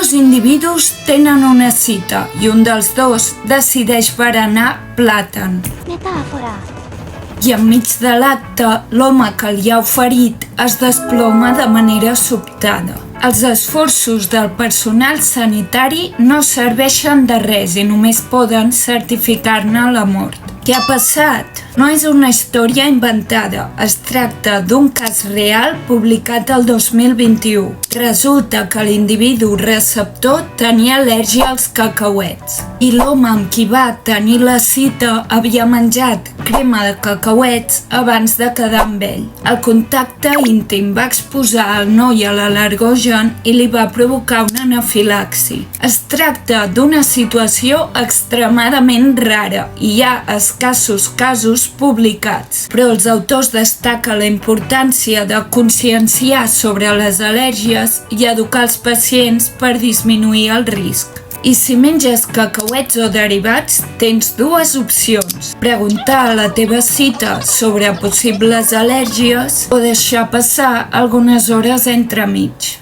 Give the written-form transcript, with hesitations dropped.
Dos individus tenen una cita i un dels dos decideix berenar plàtan. Metàfora. I enmig de l'acte, l'home que li ha oferit es desploma de manera sobtada. Els esforços del personal sanitari no serveixen de res i només poden certificar-ne la mort. Què ha passat? No és una història inventada, es tracta d'un cas real publicat el 2021. Resulta que l'individu receptor tenia al·lèrgia als cacauets i l'home amb qui va tenir la cita havia menjat crema de cacauets abans de quedar amb ell. El contacte íntim va exposar el noi a l'al·lergogen i li va provocar una anafilaxi. Es tracta d'una situació extremadament rara i hi ha escassos casos publicats, però els autors destaquen la importància de conscienciar sobre les al·lèrgies i educar els pacients per disminuir el risc. I si menges cacauets o derivats, tens dues opcions: preguntar a la teva cita sobre possibles al·lèrgies o deixar passar algunes hores entremig.